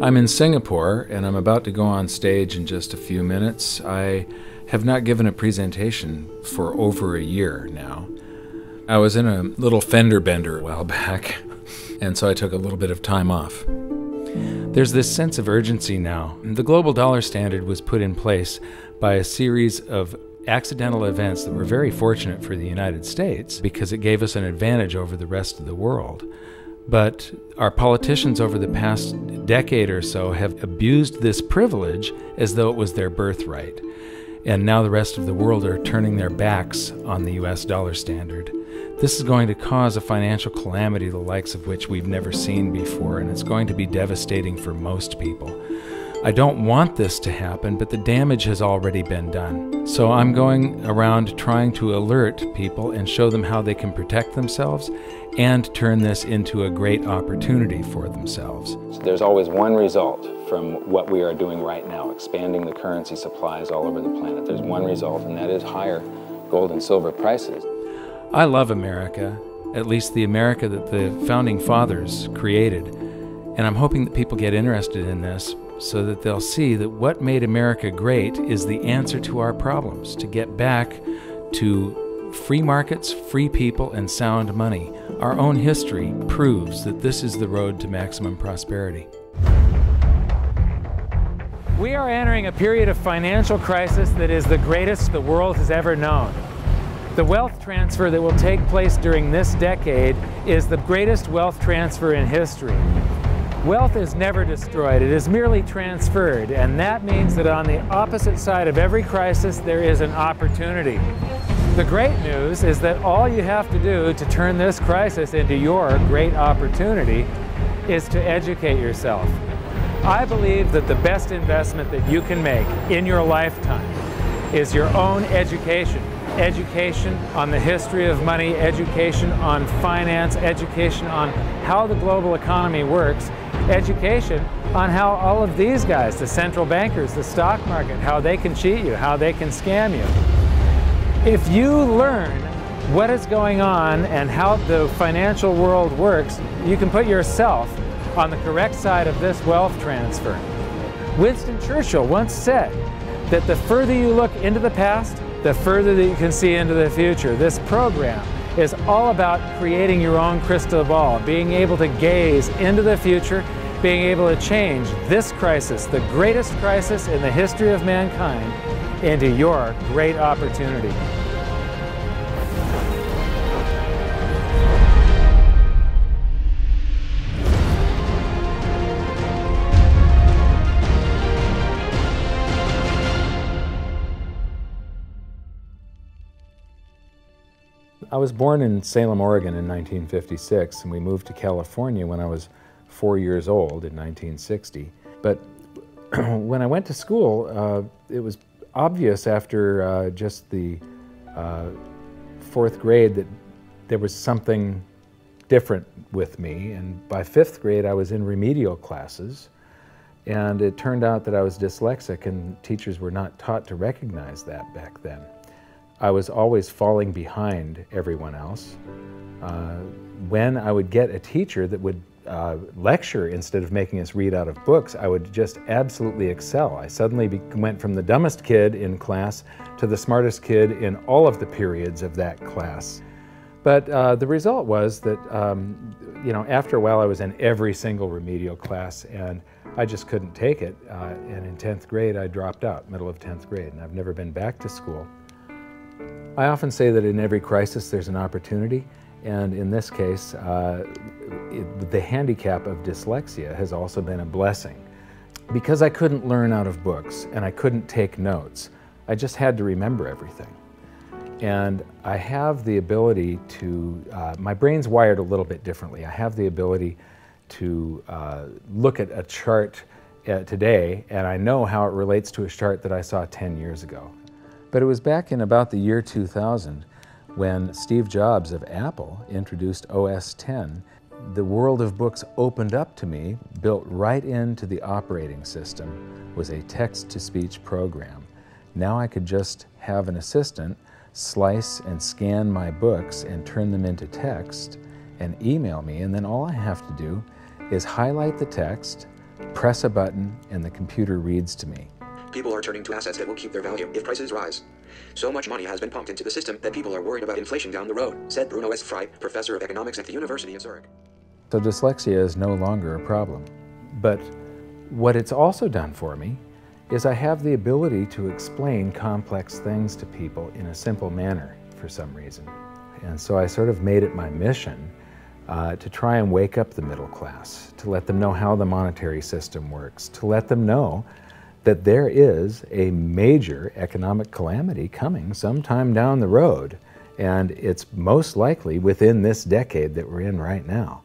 I'm in Singapore and I'm about to go on stage in just a few minutes. I have not given a presentation for over a year now. I was in a little fender bender a while back, and so I took a little bit of time off. There's this sense of urgency now. The global dollar standard was put in place by a series of accidental events that were very fortunate for the United States because it gave us an advantage over the rest of the world. But our politicians over the past decade or so have abused this privilege as though it was their birthright. And now the rest of the world are turning their backs on the US dollar standard. This is going to cause a financial calamity the likes of which we've never seen before, and it's going to be devastating for most people. I don't want this to happen, but the damage has already been done. So I'm going around trying to alert people and show them how they can protect themselves and turn this into a great opportunity for themselves. There's always one result from what we are doing right now, expanding the currency supplies all over the planet. There's one result, and that is higher gold and silver prices. I love America, at least the America that the Founding Fathers created, and I'm hoping that people get interested in this so that they'll see that what made America great is the answer to our problems, to get back to free markets, free people, and sound money. Our own history proves that this is the road to maximum prosperity. We are entering a period of financial crisis that is the greatest the world has ever known. The wealth transfer that will take place during this decade is the greatest wealth transfer in history. Wealth is never destroyed, it is merely transferred, and that means that on the opposite side of every crisis there is an opportunity. The great news is that all you have to do to turn this crisis into your great opportunity is to educate yourself. I believe that the best investment that you can make in your lifetime is your own education. Education on the history of money, education on finance, education on how the global economy works, education on how all of these guys, the central bankers, the stock market, how they can cheat you, how they can scam you. If you learn what is going on and how the financial world works, you can put yourself on the correct side of this wealth transfer. Winston Churchill once said that the further you look into the past, the further that you can see into the future. This program is all about creating your own crystal ball, being able to gaze into the future, being able to change this crisis, the greatest crisis in the history of mankind, into your great opportunity. I was born in Salem, Oregon in 1956, and we moved to California when I was 4 years old in 1960. But when I went to school, it was obvious after just the fourth grade that there was something different with me. And by fifth grade, I was in remedial classes. And it turned out that I was dyslexic, and teachers were not taught to recognize that back then. I was always falling behind everyone else. When I would get a teacher that would lecture instead of making us read out of books, I would just absolutely excel. I suddenly went from the dumbest kid in class to the smartest kid in all of the periods of that class. But the result was that, after a while I was in every single remedial class, and I just couldn't take it. And in 10th grade, I dropped out, middle of 10th grade, and I've never been back to school. I often say that in every crisis there's an opportunity, and in this case, the handicap of dyslexia has also been a blessing. Because I couldn't learn out of books and I couldn't take notes, I just had to remember everything. And I have the ability to, my brain's wired a little bit differently. I have the ability to look at a chart today, and I know how it relates to a chart that I saw 10 years ago. But it was back in about the year 2000 when Steve Jobs of Apple introduced OS X. The world of books opened up to me, built right into the operating system, was a text-to-speech program. Now I could just have an assistant slice and scan my books and turn them into text and email me, and then all I have to do is highlight the text, press a button, and the computer reads to me. People are turning to assets that will keep their value if prices rise. So much money has been pumped into the system that people are worried about inflation down the road, said Bruno S. Frey, professor of economics at the University of Zurich. So dyslexia is no longer a problem. But what it's also done for me is I have the ability to explain complex things to people in a simple manner for some reason. And so I sort of made it my mission to try and wake up the middle class, to let them know how the monetary system works, to let them know that there is a major economic calamity coming sometime down the road, and it's most likely within this decade that we're in right now.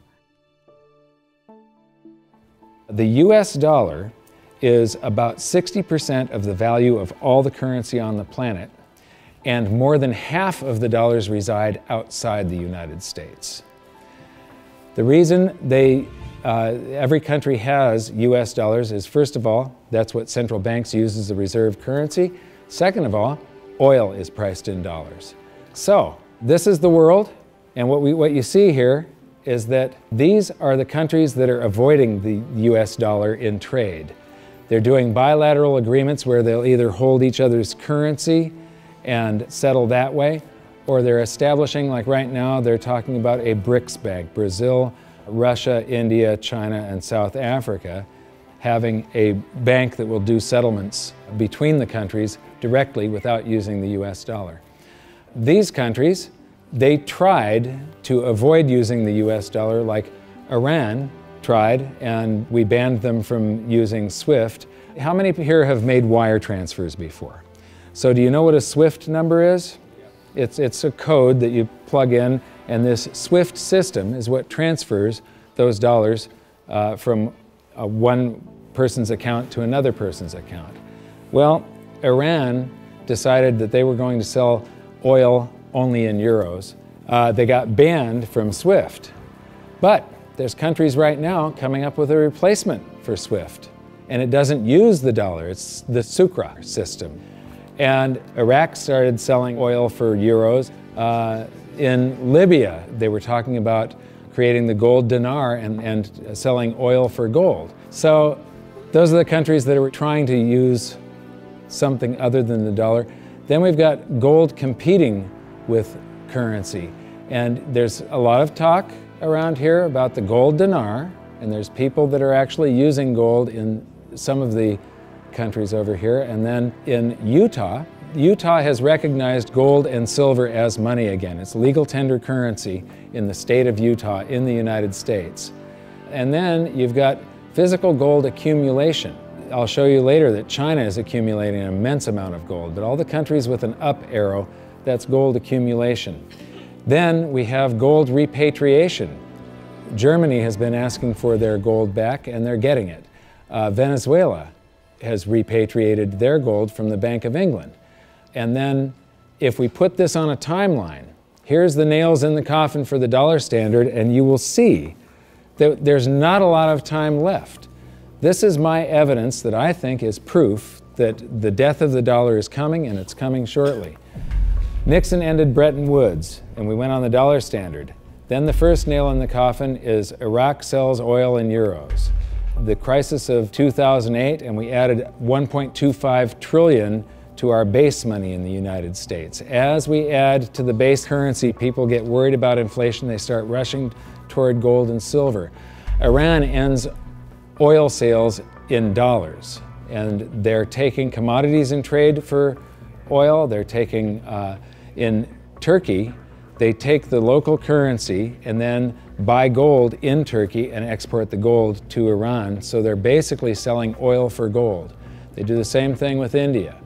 The US dollar is about 60% of the value of all the currency on the planet, and more than half of the dollars reside outside the United States. The reason every country has US dollars is, first of all, that's what central banks use as the reserve currency. Second of all, oil is priced in dollars. So this is the world, and what you see here is that these are the countries that are avoiding the US dollar in trade. They're doing bilateral agreements where they'll either hold each other's currency and settle that way, or they're establishing, like right now, they're talking about a BRICS bank, Brazil, Russia, India, China, and South Africa, having a bank that will do settlements between the countries directly without using the US dollar. These countries, they tried to avoid using the US dollar, like Iran tried, and we banned them from using SWIFT. How many here have made wire transfers before? So do you know what a SWIFT number is? It's a code that you plug in, and this SWIFT system is what transfers those dollars from one person's account to another person's account. Well, Iran decided that they were going to sell oil only in euros. They got banned from SWIFT. But there's countries right now coming up with a replacement for SWIFT, and it doesn't use the dollar, it's the Sukra system. And Iraq started selling oil for euros. In Libya, they were talking about creating the gold dinar and selling oil for gold. So those are the countries that are trying to use something other than the dollar. Then we've got gold competing with currency. And there's a lot of talk around here about the gold dinar, and there's people that are actually using gold in some of the countries over here. And then in Utah has recognized gold and silver as money again. It's legal tender currency in the state of Utah in the United States. And then you've got physical gold accumulation. I'll show you later that China is accumulating an immense amount of gold, but all the countries with an up arrow, that's gold accumulation. Then we have gold repatriation. Germany has been asking for their gold back, and they're getting it. Venezuela has repatriated their gold from the Bank of England. And then if we put this on a timeline, here's the nails in the coffin for the dollar standard, and you will see that there's not a lot of time left. This is my evidence that I think is proof that the death of the dollar is coming, and it's coming shortly. Nixon ended Bretton Woods, and we went on the dollar standard. Then the first nail in the coffin is Iraq sells oil in euros. The crisis of 2008, and we added 1.25 trillion to our base money in the United States. As we add to the base currency, people get worried about inflation. They start rushing toward gold and silver. Iran ends oil sales in dollars, and they're taking commodities in trade for oil. They're taking, in Turkey, they take the local currency and then buy gold in Turkey and export the gold to Iran. So they're basically selling oil for gold. They do the same thing with India.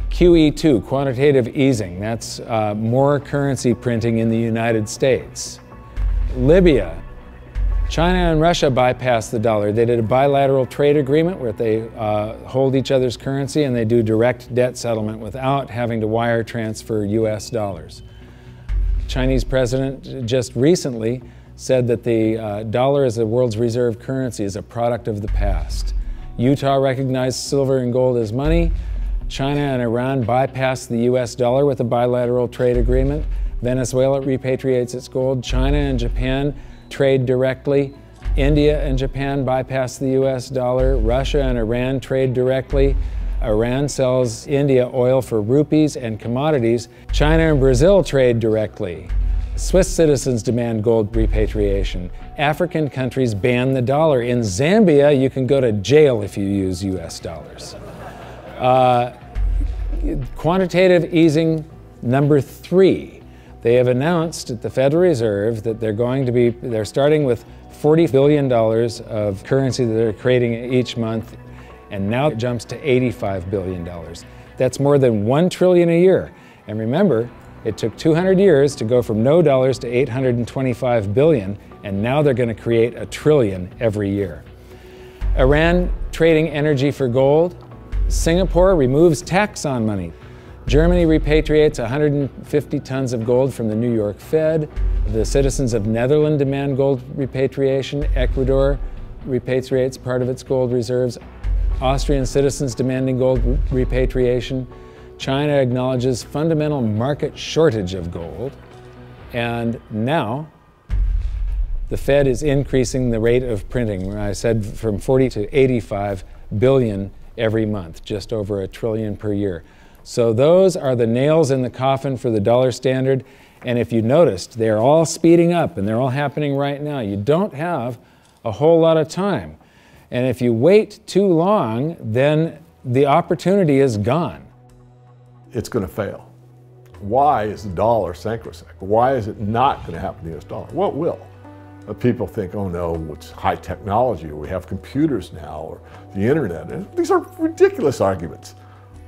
QE2, quantitative easing, that's more currency printing in the United States. Libya, China and Russia bypassed the dollar. They did a bilateral trade agreement where they hold each other's currency, and they do direct debt settlement without having to wire transfer US dollars. Chinese president just recently said that the dollar as the world's reserve currency is a product of the past. Utah recognized silver and gold as money. China and Iran bypassed the US dollar with a bilateral trade agreement. Venezuela repatriates its gold. China and Japan trade directly. India and Japan bypass the US dollar. Russia and Iran trade directly. Iran sells India oil for rupees and commodities. China and Brazil trade directly. Swiss citizens demand gold repatriation. African countries ban the dollar. In Zambia, you can go to jail if you use US dollars. Quantitative easing number 3. They have announced at the Federal Reserve that they're starting with $40 billion of currency that they're creating each month, and now it jumps to $85 billion. That's more than $1 trillion a year. And remember, it took 200 years to go from no dollars to 825 billion, and now they're going to create $1 trillion every year. Iran trading energy for gold. Singapore removes tax on money. Germany repatriates 150 tons of gold from the New York Fed. The citizens of Netherlands demand gold repatriation. Ecuador repatriates part of its gold reserves. Austrian citizens demanding gold repatriation. China acknowledges fundamental market shortage of gold. And now, the Fed is increasing the rate of printing. I said from 40 to 85 billion every month, just over $1 trillion per year. So those are the nails in the coffin for the dollar standard. And if you noticed, they're all speeding up and they're all happening right now. You don't have a whole lot of time. And if you wait too long, then the opportunity is gone. It's going to fail. Why is the dollar sacrosanct? Why is it not going to happen to the US dollar? Well, it will. People think, oh no, it's high technology, or we have computers now, or the internet. And these are ridiculous arguments.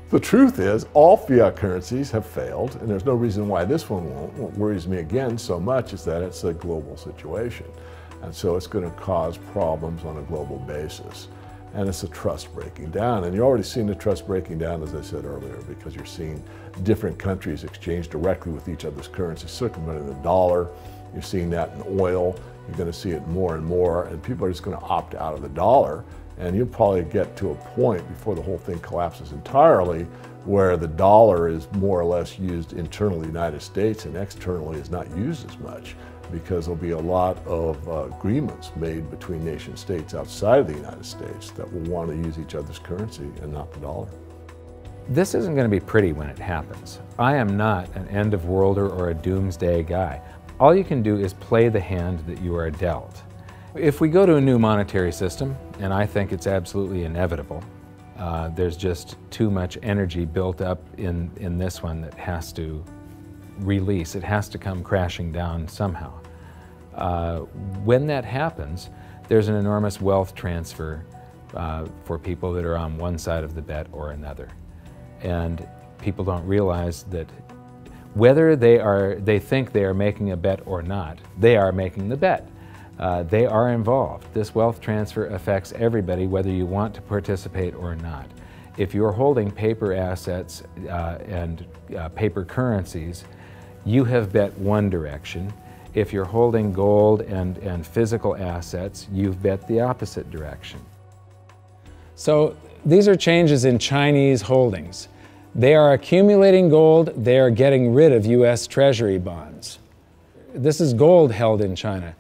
The truth is, all fiat currencies have failed, and there's no reason why this one won't. What worries me again so much is that it's a global situation. And so it's going to cause problems on a global basis. And it's a trust breaking down. And you're already seeing the trust breaking down, as I said earlier, because you're seeing different countries exchange directly with each other's currency, circumventing the dollar. You're seeing that in oil. You're going to see it more and more, and people are just going to opt out of the dollar. And you'll probably get to a point before the whole thing collapses entirely where the dollar is more or less used internally in the United States and externally is not used as much, because there'll be a lot of agreements made between nation states outside of the United States that will want to use each other's currency and not the dollar. This isn't going to be pretty when it happens. I am not an end-of-worlder or a doomsday guy. All you can do is play the hand that you are dealt. If we go to a new monetary system, and I think it's absolutely inevitable, there's just too much energy built up in this one that has to release. It has to come crashing down somehow. When that happens, there's an enormous wealth transfer for people that are on one side of the bet or another. And people don't realize that whether they think they are making a bet or not, they are making the bet. They are involved. This wealth transfer affects everybody, whether you want to participate or not. If you're holding paper assets and paper currencies, you have bet one direction. If you're holding gold and physical assets, you've bet the opposite direction. So these are changes in Chinese holdings. They are accumulating gold. They are getting rid of US Treasury bonds. This is gold held in China.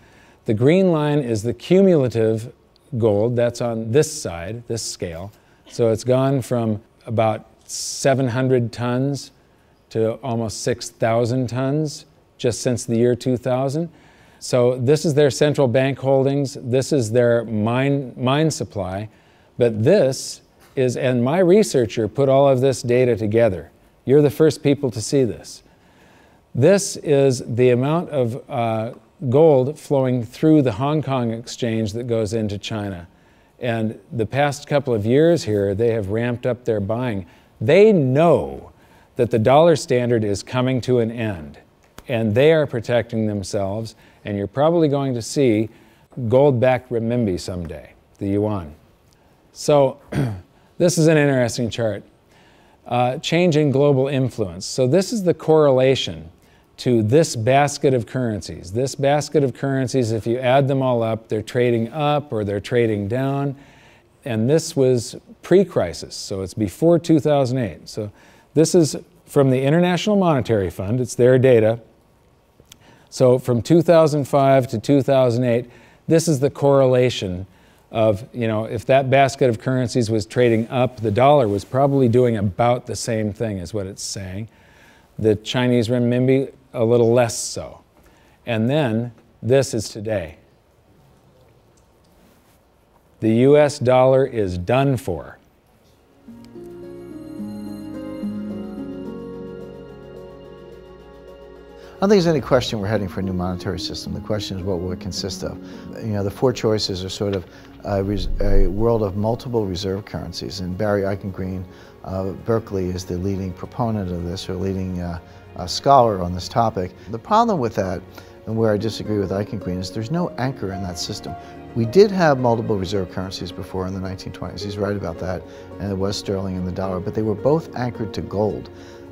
The green line is the cumulative gold. That's on this side, this scale. So it's gone from about 700 tons to almost 6,000 tons just since the year 2000. So this is their central bank holdings. This is their mine supply. But this is, and my researcher put all of this data together. You're the first people to see this. This is the amount of gold flowing through the Hong Kong exchange that goes into China. And the past couple of years here, they have ramped up their buying. They know that the dollar standard is coming to an end, and they are protecting themselves, and you're probably going to see gold-backed renminbi someday, the yuan. So this is an interesting chart. Change in global influence. So this is the correlation to this basket of currencies. This basket of currencies, if you add them all up, they're trading up or they're trading down. And this was pre-crisis, so it's before 2008. So this is from the International Monetary Fund. It's their data. So from 2005 to 2008, This is the correlation of, if that basket of currencies was trading up, the dollar was probably doing about the same thing is what it's saying. The Chinese renminbi, a little less so. And then this is today. The US dollar is done for. I don't think there's any question we're heading for a new monetary system. The question is what will it consist of? The four choices are sort of a world of multiple reserve currencies. And Barry Eichengreen, Berkeley, is the leading proponent of this, or leading scholar on this topic. The problem with that, and where I disagree with Eichengreen, is there's no anchor in that system. We did have multiple reserve currencies before in the 1920s. He's right about that, and it was sterling and the dollar, but they were both anchored to gold.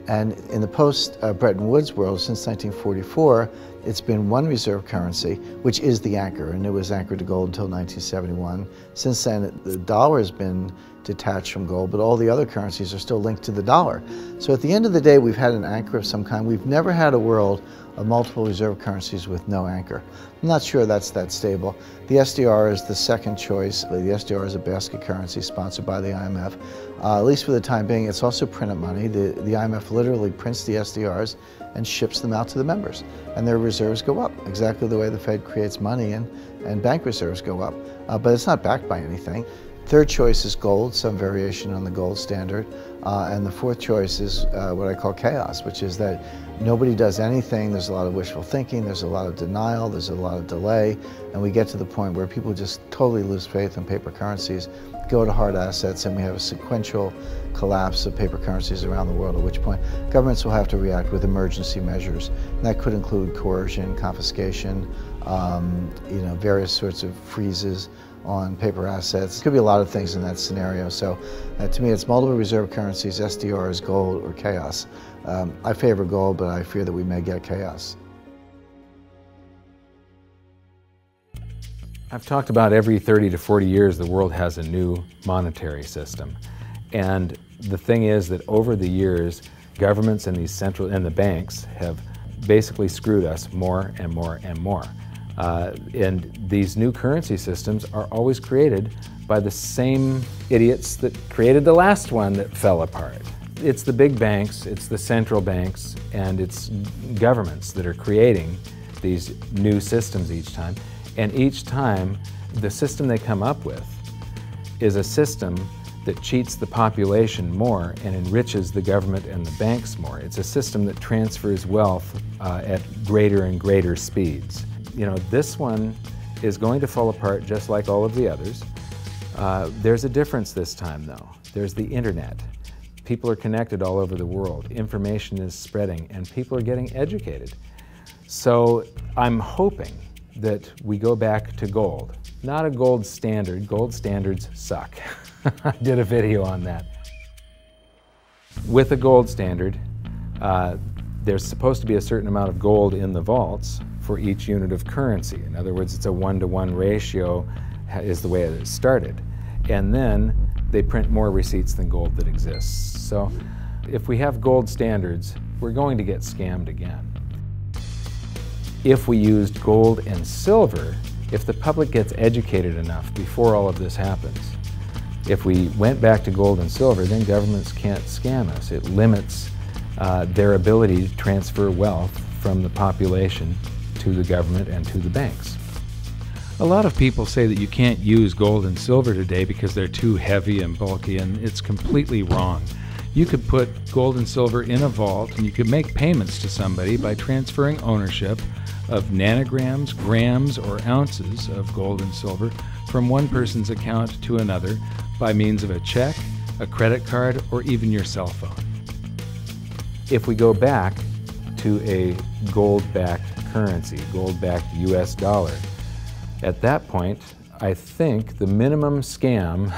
And in the post-Bretton Woods world, since 1944, it's been one reserve currency, which is the anchor, and it was anchored to gold until 1971. Since then, the dollar has been detached from gold, but all the other currencies are still linked to the dollar. So at the end of the day, we've had an anchor of some kind. We've never had a world of multiple reserve currencies with no anchor. I'm not sure that's that stable. The SDR is the second choice. The SDR is a basket currency sponsored by the IMF. At least for the time being, it's also printed money. The IMF literally prints the SDRs and ships them out to the members. And their reserves go up, exactly the way the Fed creates money and bank reserves go up. But it's not backed by anything. Third choice is gold, some variation on the gold standard. And the fourth choice is what I call chaos, which is that nobody does anything. There's a lot of wishful thinking, there's a lot of denial, there's a lot of delay, and we get to the point where people just totally lose faith in paper currencies, go to hard assets, and we have a sequential collapse of paper currencies around the world, at which point governments will have to react with emergency measures. And that could include coercion, confiscation, various sorts of freezes on paper assets. It could be a lot of things in that scenario. So to me, it's multiple reserve currencies, SDRs, gold, or chaos. I favor gold, but I fear that we may get chaos. I've talked about every 30 to 40 years the world has a new monetary system. And the thing is that over the years, governments and the banks have basically screwed us more and more and more. And these new currency systems are always created by the same idiots that created the last one that fell apart. It's the big banks, it's the central banks, and it's governments that are creating these new systems each time. And each time, the system they come up with is a system that cheats the population more and enriches the government and the banks more. It's a system that transfers wealth at greater and greater speeds. This one is going to fall apart just like all of the others. There's a difference this time, though. There's the internet. People are connected all over the world. Information is spreading, and people are getting educated. So I'm hoping that we go back to gold. Not a gold standard. Gold standards suck. I did a video on that. With a gold standard, there's supposed to be a certain amount of gold in the vaults for each unit of currency. In other words, it's a 1-to-1 ratio is the way it started. And then they print more receipts than gold that exists. So if we have gold standards, we're going to get scammed again. If we used gold and silver, if the public gets educated enough before all of this happens, if we went back to gold and silver, then governments can't scam us. It limits their ability to transfer wealth from the population to the government and to the banks. A lot of people say that you can't use gold and silver today because they're too heavy and bulky, and it's completely wrong. You could put gold and silver in a vault, and you could make payments to somebody by transferring ownership of nanograms, grams, or ounces of gold and silver from one person's account to another by means of a check, a credit card, or even your cell phone. If we go back to a gold-backed currency, gold-backed US dollar, at that point, I think the minimum scam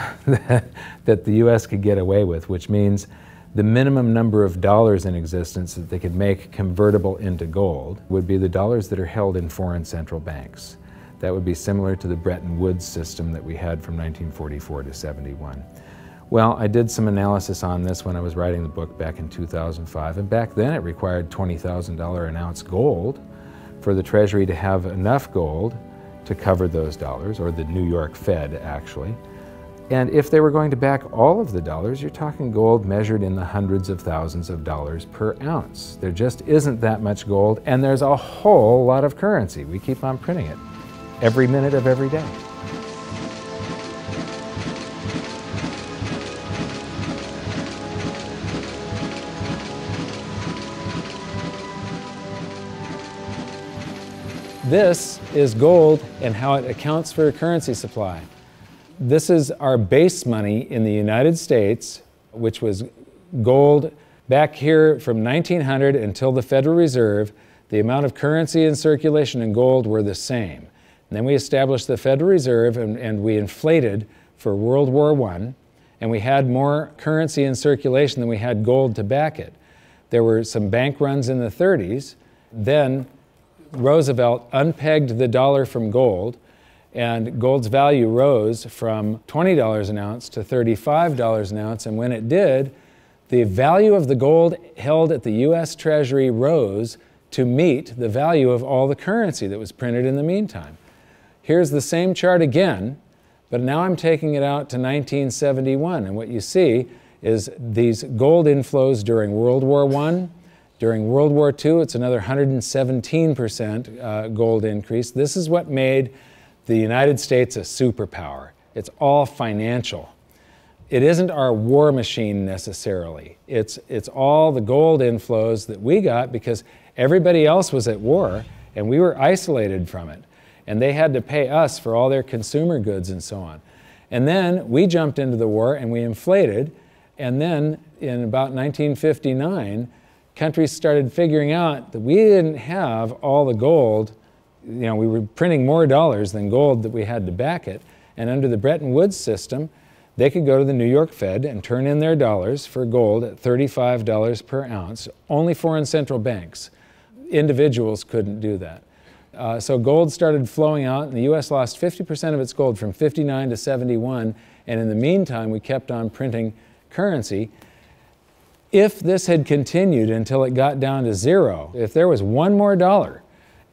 that the US could get away with, which means the minimum number of dollars in existence that they could make convertible into gold, would be the dollars that are held in foreign central banks. That would be similar to the Bretton Woods system that we had from 1944 to 71. Well, I did some analysis on this when I was writing the book back in 2005, and back then it required $20,000 an ounce gold for the Treasury to have enough gold to cover those dollars, or the New York Fed actually. And if they were going to back all of the dollars, you're talking gold measured in the hundreds of thousands of dollars per ounce. There just isn't that much gold, and there's a whole lot of currency. We keep on printing it every minute of every day. This is gold and how it accounts for a currency supply. This is our base money in the United States, which was gold back here from 1900 until the Federal Reserve. The amount of currency in circulation in gold were the same. And then we established the Federal Reserve and we inflated for World War I, and we had more currency in circulation than we had gold to back it. There were some bank runs in the 30s. Then Roosevelt unpegged the dollar from gold, and gold's value rose from $20 an ounce to $35 an ounce. And when it did, the value of the gold held at the U.S. Treasury rose to meet the value of all the currency that was printed in the meantime. Here's the same chart again, but now I'm taking it out to 1971. And what you see is these gold inflows during World War I. During World War II, it's another 117% gold increase. This is what made the United States a superpower. It's all financial. It isn't our war machine necessarily. It's all the gold inflows that we got because everybody else was at war and we were isolated from it. And they had to pay us for all their consumer goods and so on. And then we jumped into the war and we inflated. And then in about 1959, countries started figuring out that we didn't have all the gold. You know, we were printing more dollars than gold that we had to back it. And under the Bretton Woods system, they could go to the New York Fed and turn in their dollars for gold at $35 per ounce. Only foreign central banks. Individuals couldn't do that. So gold started flowing out, and the U.S. lost 50% of its gold from 59 to 71. And in the meantime, we kept on printing currency. If this had continued until it got down to zero, if there was one more dollar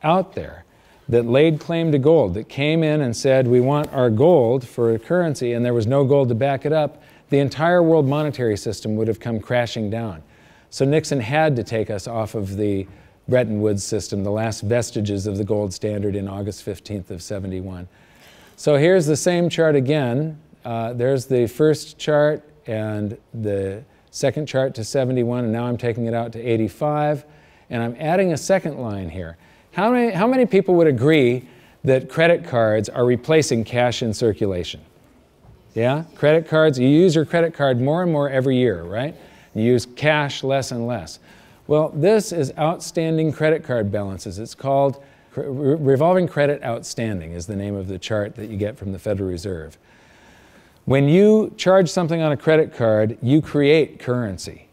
out there that laid claim to gold, that came in and said, we want our gold for a currency, and there was no gold to back it up, the entire world monetary system would have come crashing down. So Nixon had to take us off of the Bretton Woods system, the last vestiges of the gold standard in August 15th of 71. So here's the same chart again. There's the first chart and the second chart to 71, and now I'm taking it out to 85, and I'm adding a second line here. How many people would agree that credit cards are replacing cash in circulation? Yeah? Credit cards, you use your credit card more and more every year, right? You use cash less and less. Well, this is outstanding credit card balances. It's called revolving credit outstanding is the name of the chart that you get from the Federal Reserve. When you charge something on a credit card, you create currency.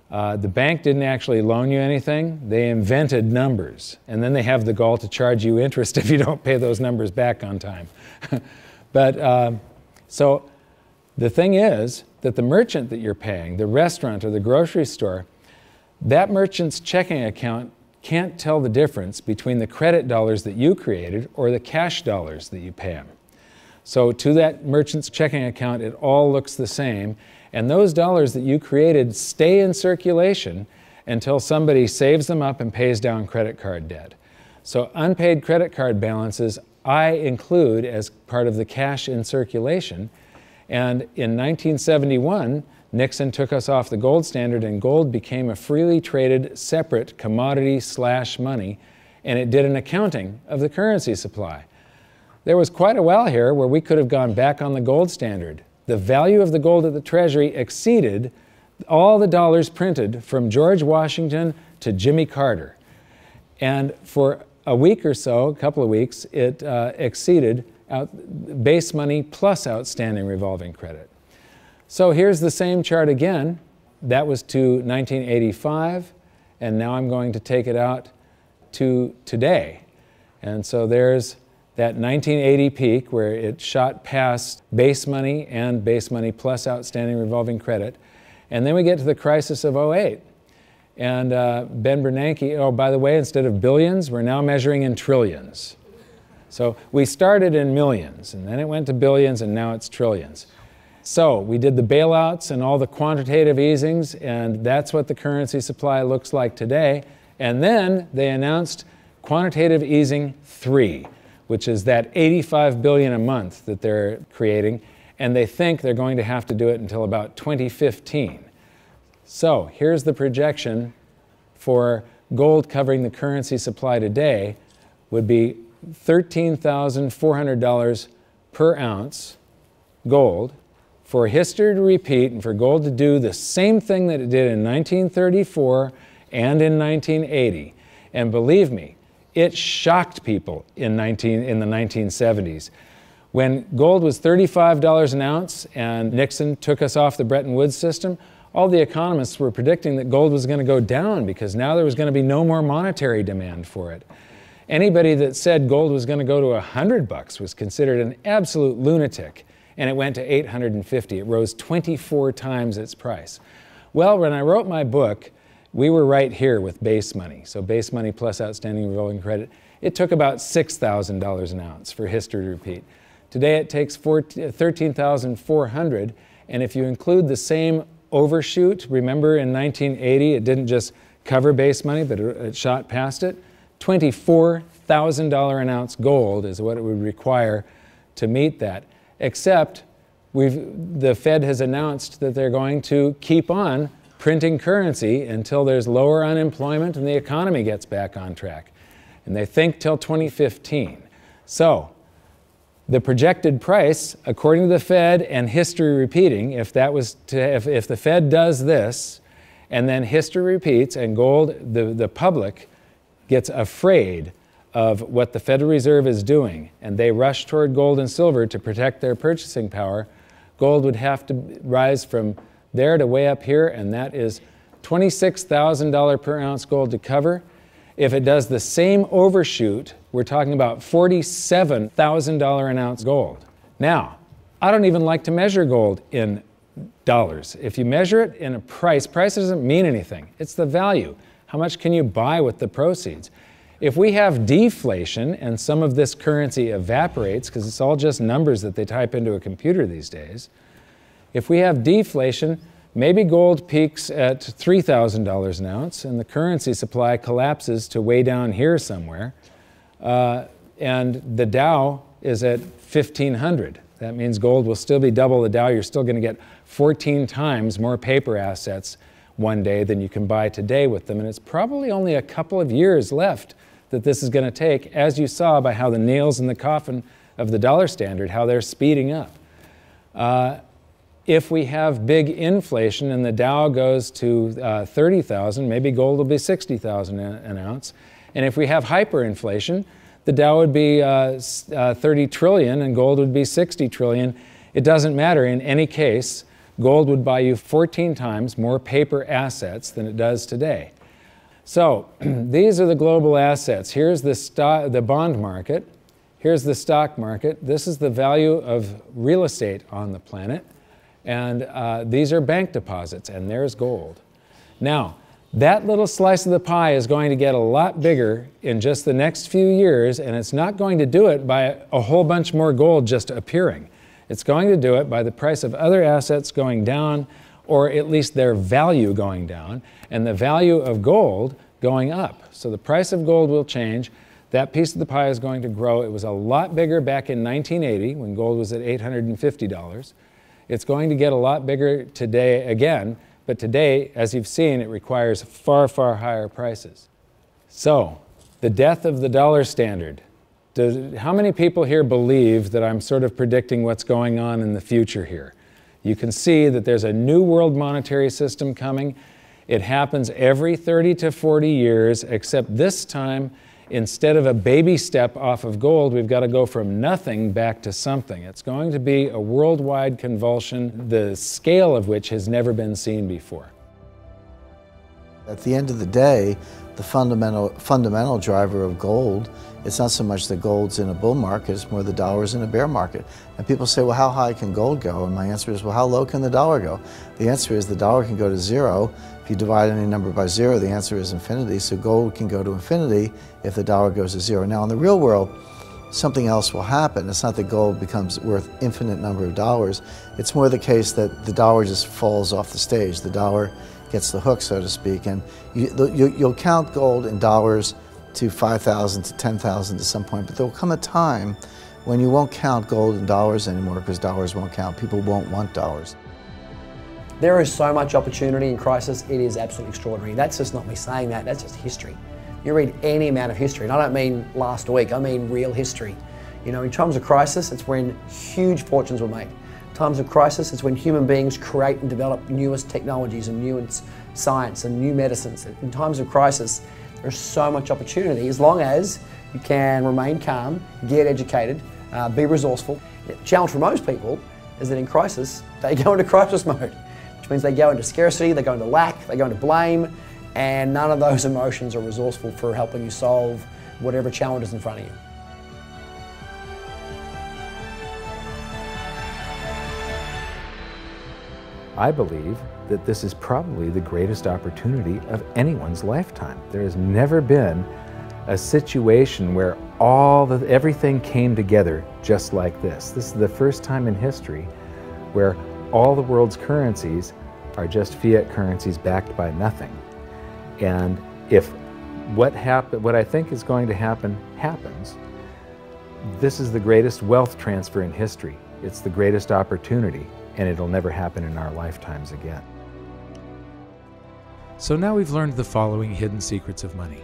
The bank didn't actually loan you anything. They invented numbers. And then they have the gall to charge you interest if you don't pay those numbers back on time. So the thing is that the merchant that you're paying, the restaurant or the grocery store, that merchant's checking account can't tell the difference between the credit dollars that you created or the cash dollars that you pay them. So to that merchant's checking account, it all looks the same. And those dollars that you created stay in circulation until somebody saves them up and pays down credit card debt. So unpaid credit card balances I include as part of the cash in circulation. And in 1971, Nixon took us off the gold standard and gold became a freely traded separate commodity/money, and it did an accounting of the currency supply. There was quite a while here where we could have gone back on the gold standard. The value of the gold at the Treasury exceeded all the dollars printed from George Washington to Jimmy Carter. And for a week or so, a couple of weeks, it exceeded base money plus outstanding revolving credit. So here's the same chart again. That was to 1985, and now I'm going to take it out to today. And so there's that 1980 peak where it shot past base money and base money plus outstanding revolving credit. And then we get to the crisis of 08. And Ben Bernanke, oh, by the way, instead of billions, we're now measuring in trillions. So we started in millions, and then it went to billions, and now it's trillions. So we did the bailouts and all the quantitative easings, and that's what the currency supply looks like today. And then they announced quantitative easing 3, which is that 85 billion a month that they're creating, and they think they're going to have to do it until about 2015. So here's the projection for gold covering the currency supply today would be $13,400 per ounce gold, for history to repeat and for gold to do the same thing that it did in 1934 and in 1980. And believe me, it shocked people in the 1970s. When gold was $35 an ounce and Nixon took us off the Bretton Woods system, all the economists were predicting that gold was going to go down because now there was going to be no more monetary demand for it. Anybody that said gold was going to go to $100 was considered an absolute lunatic, and it went to $850. It rose 24 times its price. Well, when I wrote my book, we were right here with base money. So base money plus outstanding revolving credit. It took about $6,000 an ounce for history to repeat. Today it takes $13,400, and if you include the same overshoot, remember in 1980 it didn't just cover base money, but it shot past it. $24,000 an ounce gold is what it would require to meet that. Except the Fed has announced that they're going to keep on printing currency until there's lower unemployment and the economy gets back on track. And they think till 2015. So the projected price, according to the Fed and history repeating, if the Fed does this and then history repeats and gold, the public gets afraid of what the Federal Reserve is doing, and they rush toward gold and silver to protect their purchasing power, gold would have to rise from there to way up here, and that is $26,000 per ounce gold to cover. If it does the same overshoot, we're talking about $47,000 an ounce gold. Now, I don't even like to measure gold in dollars. If you measure it in a price doesn't mean anything. It's the value. How much can you buy with the proceeds? If we have deflation and some of this currency evaporates, because it's all just numbers that they type into a computer these days, if we have deflation, maybe gold peaks at $3,000 an ounce and the currency supply collapses to way down here somewhere, and the Dow is at 1,500. That means gold will still be double the Dow. You're still going to get 14 times more paper assets one day than you can buy today with them, and it's probably only a couple of years left that this is going to take, as you saw by how the nails in the coffin of the dollar standard, how they're speeding up. If we have big inflation and the Dow goes to 30,000, maybe gold will be 60,000 an ounce. And if we have hyperinflation, the Dow would be 30 trillion and gold would be 60 trillion. It doesn't matter. In any case, gold would buy you 14 times more paper assets than it does today. So these are the global assets. Here's the bond market. Here's the stock market. This is the value of real estate on the planet. And these are bank deposits, and there's gold. Now, that little slice of the pie is going to get a lot bigger in just the next few years, and it's not going to do it by a whole bunch more gold just appearing. It's going to do it by the price of other assets going down, or at least their value going down, and the value of gold going up. So the price of gold will change. That piece of the pie is going to grow. It was a lot bigger back in 1980 when gold was at $850. It's going to get a lot bigger today again, but today, as you've seen, it requires far, far higher prices. So, the death of the dollar standard. How many people here believe that I'm sort of predicting what's going on in the future here? You can see that there's a new world monetary system coming. It happens every 30 to 40 years, except this time, instead of a baby step off of gold, we've got to go from nothing back to something. It's going to be a worldwide convulsion, the scale of which has never been seen before. At the end of the day, the fundamental driver of gold, it's not so much that gold's in a bull market, it's more the dollar's in a bear market. And people say, well, how high can gold go? And my answer is, well, how low can the dollar go? The answer is the dollar can go to zero. If you divide any number by zero, the answer is infinity. So gold can go to infinity if the dollar goes to zero. Now, in the real world, something else will happen. It's not that gold becomes worth infinite number of dollars. It's more the case that the dollar just falls off the stage. The dollar gets the hook, so to speak, and you'll count gold in dollars to 5,000 to 10,000 at some point, but there will come a time when you won't count gold in dollars anymore because dollars won't count. People won't want dollars. There is so much opportunity in crisis, it is absolutely extraordinary. That's just not me saying that, that's just history. You read any amount of history, and I don't mean last week, I mean real history. You know, in times of crisis, it's when huge fortunes were made. Times of crisis, it's when human beings create and develop newest technologies and newest science and new medicines. In times of crisis, there's so much opportunity as long as you can remain calm, get educated, be resourceful. The challenge for most people is that in crisis, they go into crisis mode, which means they go into scarcity, they go into lack, they go into blame, and none of those emotions are resourceful for helping you solve whatever challenge is in front of you. I believe that this is probably the greatest opportunity of anyone's lifetime. There has never been a situation where everything came together just like this. This is the first time in history where all the world's currencies are just fiat currencies backed by nothing. And if what I think is going to happen happens, this is the greatest wealth transfer in history. It's the greatest opportunity, and it'll never happen in our lifetimes again. So now we've learned the following hidden secrets of money.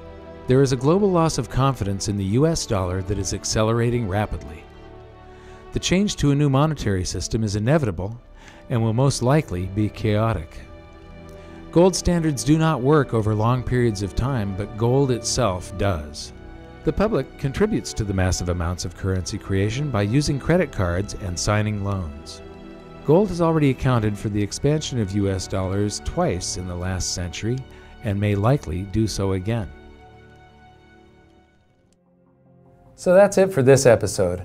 There is a global loss of confidence in the US dollar that is accelerating rapidly. The change to a new monetary system is inevitable and will most likely be chaotic. Gold standards do not work over long periods of time, but gold itself does. The public contributes to the massive amounts of currency creation by using credit cards and signing loans. Gold has already accounted for the expansion of US dollars twice in the last century and may likely do so again. So that's it for this episode.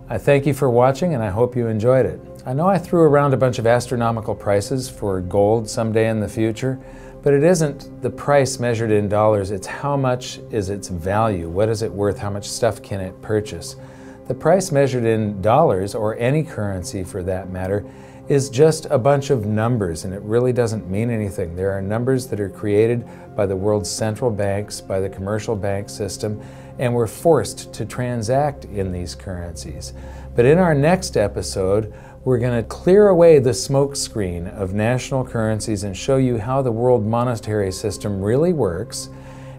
I thank you for watching, and I hope you enjoyed it. I know I threw around a bunch of astronomical prices for gold someday in the future, but it isn't the price measured in dollars, it's how much is its value, what is it worth, how much stuff can it purchase. The price measured in dollars, or any currency for that matter, is just a bunch of numbers, and it really doesn't mean anything. There are numbers that are created by the world's central banks, by the commercial bank system, and we're forced to transact in these currencies. But in our next episode, we're going to clear away the smokescreen of national currencies and show you how the world monetary system really works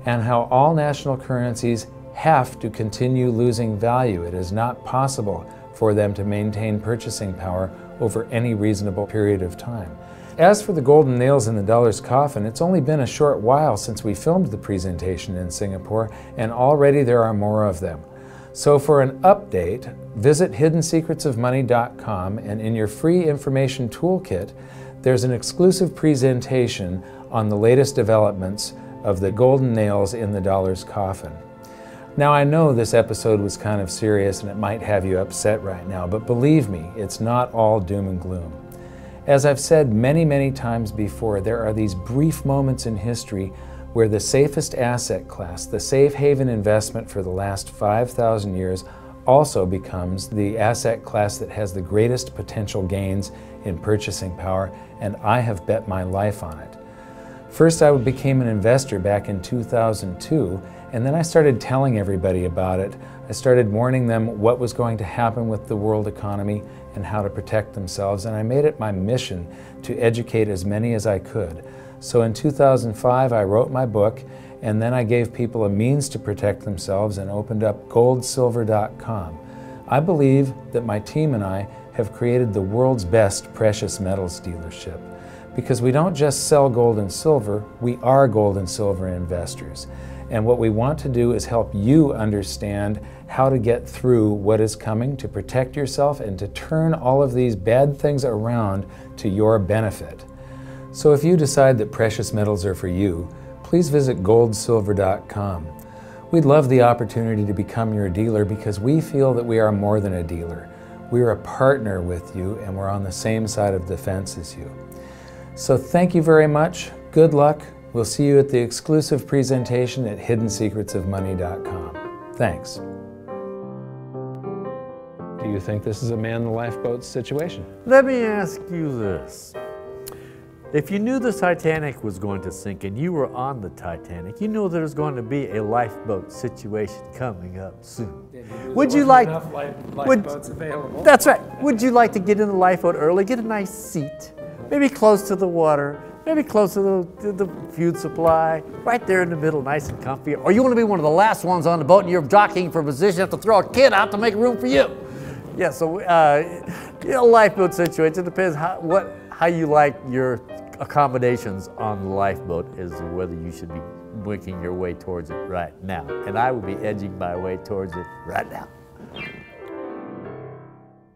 and how all national currencies have to continue losing value. It is not possible for them to maintain purchasing power over any reasonable period of time. As for the golden nails in the dollar's coffin, it's only been a short while since we filmed the presentation in Singapore, and already there are more of them. So for an update, visit hiddensecretsofmoney.com, and in your free information toolkit, there's an exclusive presentation on the latest developments of the golden nails in the dollar's coffin. Now, I know this episode was kind of serious and it might have you upset right now, but believe me, it's not all doom and gloom. As I've said many, many times before, there are these brief moments in history where the safest asset class, the safe haven investment for the last 5,000 years, also becomes the asset class that has the greatest potential gains in purchasing power, and I have bet my life on it. First, I became an investor back in 2002, and then I started telling everybody about it. I started warning them what was going to happen with the world economy and how to protect themselves, and I made it my mission to educate as many as I could. So in 2005, I wrote my book, and then I gave people a means to protect themselves and opened up goldsilver.com. I believe that my team and I have created the world's best precious metals dealership, because we don't just sell gold and silver, we are gold and silver investors. And what we want to do is help you understand how to get through what is coming, to protect yourself, and to turn all of these bad things around to your benefit. So if you decide that precious metals are for you, please visit goldsilver.com. We'd love the opportunity to become your dealer because we feel that we are more than a dealer. We're a partner with you, and we're on the same side of the fence as you. So thank you very much. Good luck. We'll see you at the exclusive presentation at hiddensecretsofmoney.com. Thanks. do you think this is a man in the lifeboat situation? Let me ask you this. If you knew the Titanic was going to sink and you were on the Titanic, you know there's going to be a lifeboat situation coming up soon. Would you like lifeboats available? That's right. Would you like to get in the lifeboat early, get a nice seat, maybe close to the water, maybe close to the food supply, right there in the middle, nice and comfy? Or you want to be one of the last ones on the boat and you're jockeying for position, you have to throw a kid out to make room for you. Yeah, so lifeboat situation depends how you like your accommodations on the lifeboat is whether you should be working your way towards it right now. And I would be edging my way towards it right now.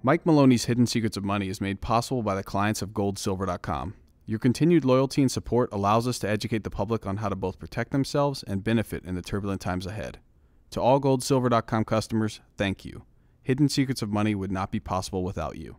Mike Maloney's Hidden Secrets of Money is made possible by the clients of goldsilver.com. Your continued loyalty and support allows us to educate the public on how to both protect themselves and benefit in the turbulent times ahead. To all goldsilver.com customers, thank you. Hidden Secrets of Money would not be possible without you.